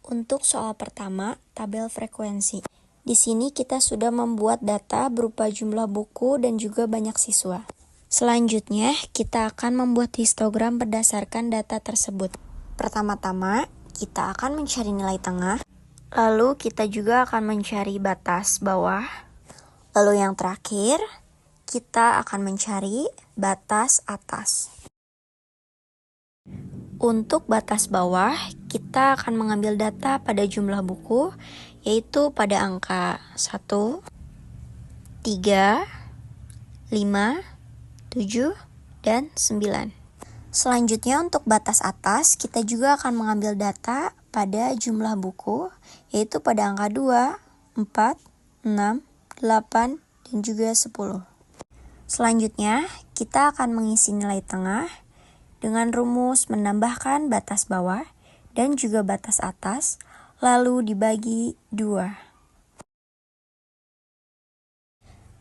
Untuk soal pertama, tabel frekuensi. Di sini kita sudah membuat data berupa jumlah buku dan juga banyak siswa. Selanjutnya, kita akan membuat histogram berdasarkan data tersebut. Pertama-tama, kita akan mencari nilai tengah, lalu kita juga akan mencari batas bawah. Lalu yang terakhir, kita akan mencari batas atas. Untuk batas bawah, kita akan mengambil data pada jumlah buku, yaitu pada angka 1, 3, 5, 7, dan 9. Selanjutnya untuk batas atas, kita juga akan mengambil data pada jumlah buku, yaitu pada angka 2, 4, 6, 8, dan juga 10. Selanjutnya, kita akan mengisi nilai tengah dengan rumus menambahkan batas bawah dan juga batas atas, lalu dibagi 2.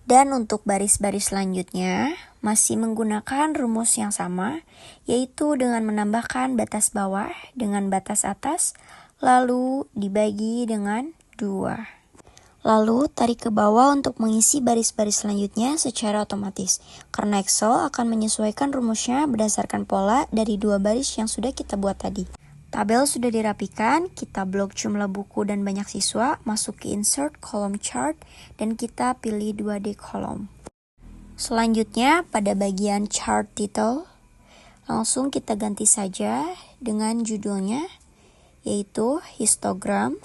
Dan untuk baris-baris selanjutnya, masih menggunakan rumus yang sama, yaitu dengan menambahkan batas bawah dengan batas atas, lalu dibagi dengan 2. Lalu tarik ke bawah untuk mengisi baris-baris selanjutnya secara otomatis, karena Excel akan menyesuaikan rumusnya berdasarkan pola dari 2 baris yang sudah kita buat tadi. Tabel sudah dirapikan, kita blok jumlah buku dan banyak siswa, masuk ke Insert Column Chart, dan kita pilih 2D kolom. Selanjutnya pada bagian Chart Title, langsung kita ganti saja dengan judulnya, yaitu histogram.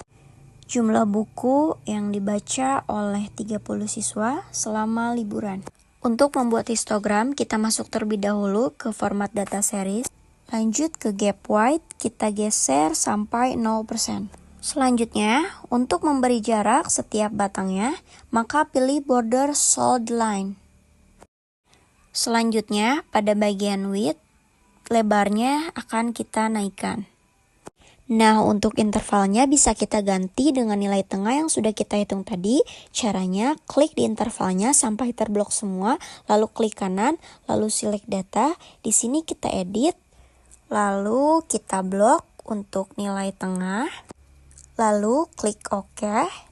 Jumlah buku yang dibaca oleh 30 siswa selama liburan. Untuk membuat histogram, kita masuk terlebih dahulu ke format data series. Lanjut ke gap wide, kita geser sampai 0%. Selanjutnya, untuk memberi jarak setiap batangnya, maka pilih border solid line. Selanjutnya, pada bagian width, lebarnya akan kita naikkan. Nah, untuk intervalnya bisa kita ganti dengan nilai tengah yang sudah kita hitung tadi. Caranya, klik di intervalnya sampai terblok semua, lalu klik kanan, lalu select data. Di sini kita edit, lalu kita blok untuk nilai tengah, lalu klik OK.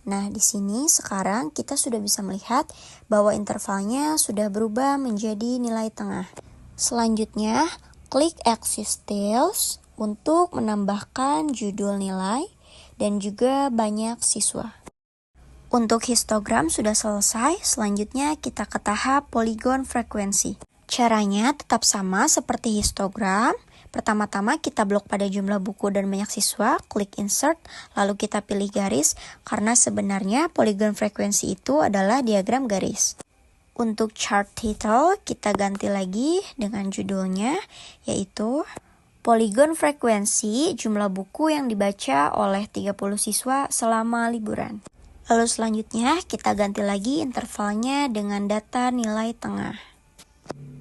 Nah, di sini sekarang kita sudah bisa melihat bahwa intervalnya sudah berubah menjadi nilai tengah. Selanjutnya, klik Axis Styles untuk menambahkan judul nilai dan juga banyak siswa. Untuk histogram sudah selesai, selanjutnya kita ke tahap polygon frekuensi. Caranya tetap sama seperti histogram. Pertama-tama kita blok pada jumlah buku dan banyak siswa, klik insert, lalu kita pilih garis, karena sebenarnya polygon frekuensi itu adalah diagram garis. Untuk chart title, kita ganti lagi dengan judulnya, yaitu polygon frekuensi jumlah buku yang dibaca oleh 30 siswa selama liburan. Lalu selanjutnya kita ganti lagi intervalnya dengan data nilai tengah.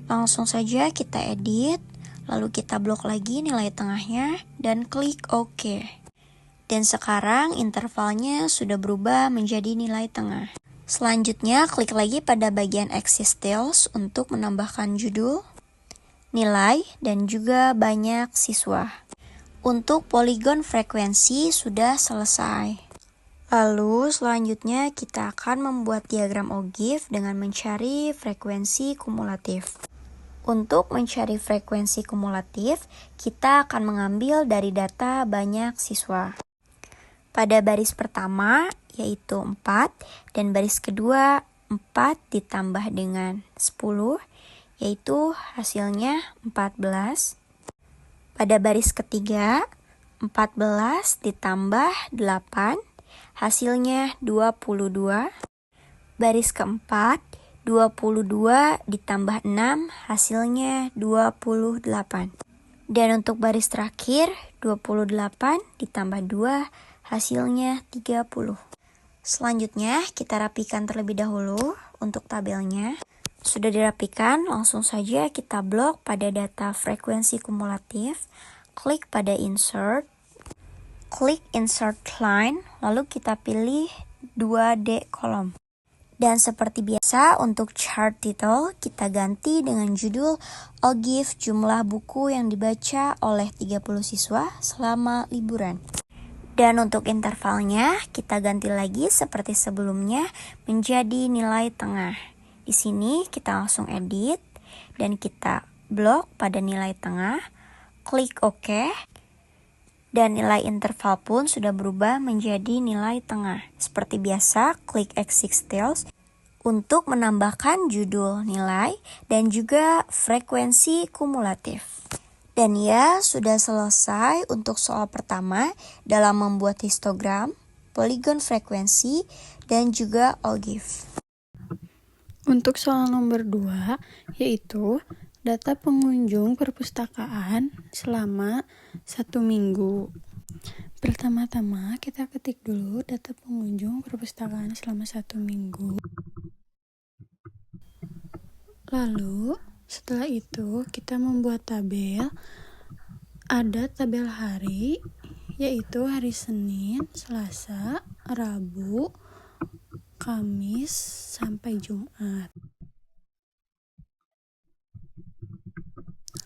Langsung saja kita edit, lalu kita blok lagi nilai tengahnya dan klik OK. Dan sekarang intervalnya sudah berubah menjadi nilai tengah. Selanjutnya klik lagi pada bagian Axis Styles untuk menambahkan judul, nilai, dan juga banyak siswa. Untuk polygon frekuensi sudah selesai. Lalu selanjutnya kita akan membuat diagram OGIF dengan mencari frekuensi kumulatif. Untuk mencari frekuensi kumulatif, kita akan mengambil dari data banyak siswa. Pada baris pertama yaitu 4 dan baris kedua 4 ditambah dengan 10, yaitu hasilnya 14. Pada baris ketiga, 14 ditambah 8, hasilnya 22. Baris keempat, 22 ditambah 6, hasilnya 28. Dan untuk baris terakhir, 28 ditambah 2, hasilnya 30. Selanjutnya, kita rapikan terlebih dahulu untuk tabelnya. Sudah dirapikan, langsung saja kita blok pada data frekuensi kumulatif, klik pada insert, klik insert line, lalu kita pilih 2D kolom. Dan seperti biasa untuk chart title, kita ganti dengan judul OGIF jumlah buku yang dibaca oleh 30 siswa selama liburan. Dan untuk intervalnya, kita ganti lagi seperti sebelumnya menjadi nilai tengah. Di sini kita langsung edit dan kita blok pada nilai tengah, klik OK, dan nilai interval pun sudah berubah menjadi nilai tengah. Seperti biasa, klik X6 Tails untuk menambahkan judul nilai dan juga frekuensi kumulatif. Dan ya, sudah selesai untuk soal pertama dalam membuat histogram, polygon frekuensi, dan juga algif. Untuk soal nomor 2, yaitu data pengunjung perpustakaan selama 1 minggu. Pertama-tama kita ketik dulu data pengunjung perpustakaan selama 1 minggu. Lalu setelah itu kita membuat tabel. Ada tabel hari, yaitu hari Senin, Selasa, Rabu, Kamis, sampai Jumat.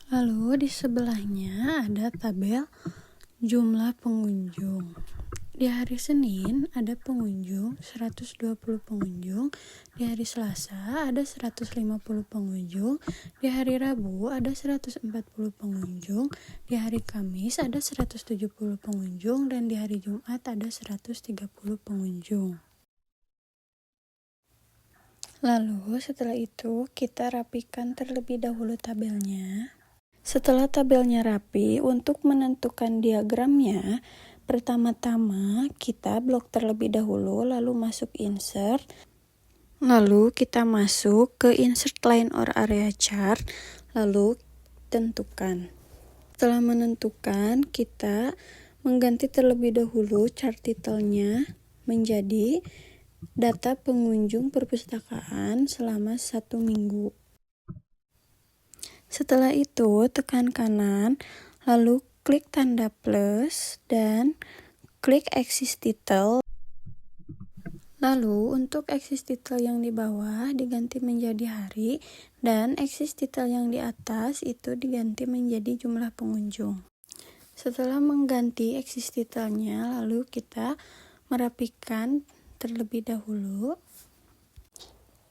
Lalu di sebelahnya ada tabel jumlah pengunjung. Di hari Senin ada pengunjung 120 pengunjung, di hari Selasa ada 150 pengunjung, di hari Rabu ada 140 pengunjung, di hari Kamis ada 170 pengunjung, dan di hari Jumat ada 130 pengunjung. Lalu setelah itu kita rapikan terlebih dahulu tabelnya. Setelah tabelnya rapi, untuk menentukan diagramnya, pertama-tama kita blok terlebih dahulu, lalu masuk insert, lalu kita masuk ke insert line or area chart, lalu tentukan. Setelah menentukan, kita mengganti terlebih dahulu chart title-nya menjadi data pengunjung perpustakaan selama 1 minggu. Setelah itu, tekan kanan, lalu klik tanda plus dan klik axis title. Lalu untuk axis title yang di bawah diganti menjadi hari dan axis title yang di atas itu diganti menjadi jumlah pengunjung. Setelah mengganti axis title-nya, lalu kita merapikan terlebih dahulu.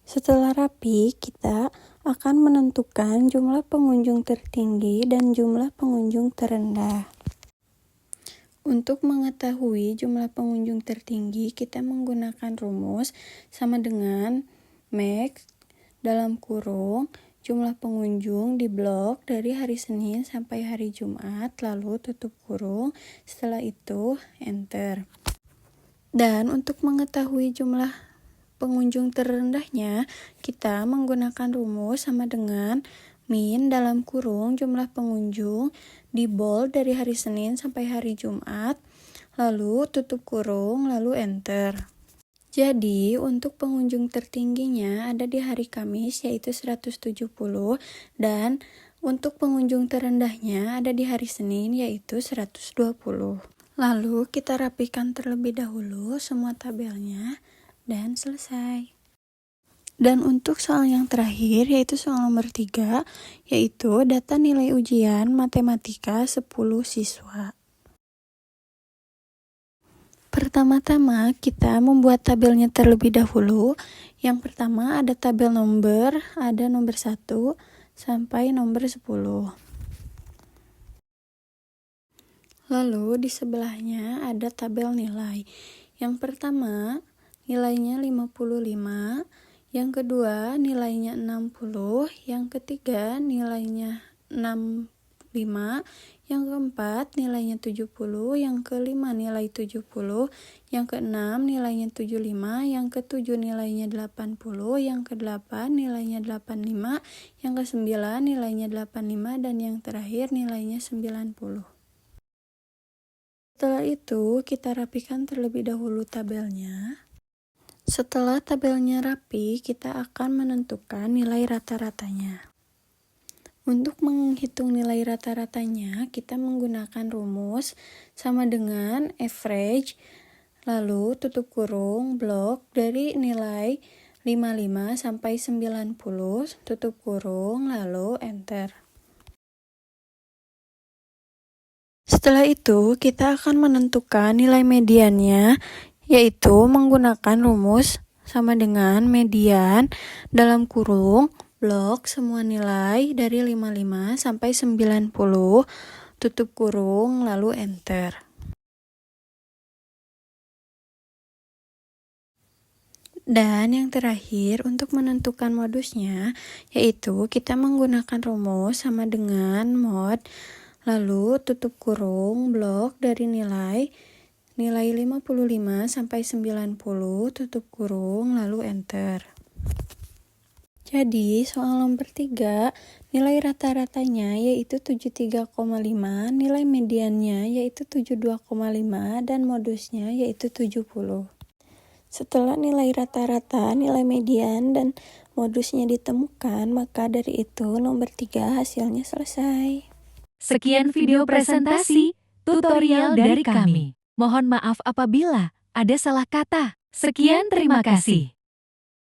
Setelah rapi, kita akan menentukan jumlah pengunjung tertinggi dan jumlah pengunjung terendah. Untuk mengetahui jumlah pengunjung tertinggi, kita menggunakan rumus sama dengan max dalam kurung jumlah pengunjung di blok dari hari Senin sampai hari Jumat, lalu tutup kurung, setelah itu enter. Dan untuk mengetahui jumlah pengunjung terendahnya, kita menggunakan rumus sama dengan min dalam kurung jumlah pengunjung di bold dari hari Senin sampai hari Jumat, lalu tutup kurung, lalu enter. Jadi, untuk pengunjung tertingginya ada di hari Kamis yaitu 170 dan untuk pengunjung terendahnya ada di hari Senin yaitu 120. Lalu kita rapikan terlebih dahulu semua tabelnya dan selesai. Dan untuk soal yang terakhir, yaitu soal nomor 3, yaitu data nilai ujian matematika 10 siswa. Pertama-tama kita membuat tabelnya terlebih dahulu. Yang pertama ada tabel nomor, ada nomor 1 sampai nomor 10. Lalu di sebelahnya ada tabel nilai. Yang pertama nilainya 55, yang kedua nilainya 60, yang ketiga nilainya 65, yang keempat nilainya 70, yang kelima nilai 70, yang keenam nilainya 75, yang ketujuh nilainya 80, yang kedelapan nilainya 85, yang kesembilan nilainya 85, dan yang terakhir nilainya 90. Setelah itu kita rapikan terlebih dahulu tabelnya. Setelah tabelnya rapi, kita akan menentukan nilai rata-ratanya. Untuk menghitung nilai rata-ratanya, kita menggunakan rumus sama dengan average, lalu tutup kurung, blok dari nilai 55 sampai 90, tutup kurung, lalu enter. Setelah itu, kita akan menentukan nilai mediannya, yaitu menggunakan rumus sama dengan median dalam kurung blok semua nilai dari 55 sampai 90, tutup kurung, lalu enter. Dan yang terakhir, untuk menentukan modusnya, yaitu kita menggunakan rumus sama dengan mod, lalu tutup kurung, blok dari nilai 55 sampai 90, tutup kurung, lalu enter. Jadi, soal nomor 3, nilai rata-ratanya yaitu 73,5, nilai mediannya yaitu 72,5, dan modusnya yaitu 70. Setelah nilai rata-rata, nilai median, dan modusnya ditemukan, maka dari itu nomor 3 hasilnya selesai. Sekian video presentasi tutorial dari kami. Mohon maaf apabila ada salah kata. Sekian, terima kasih.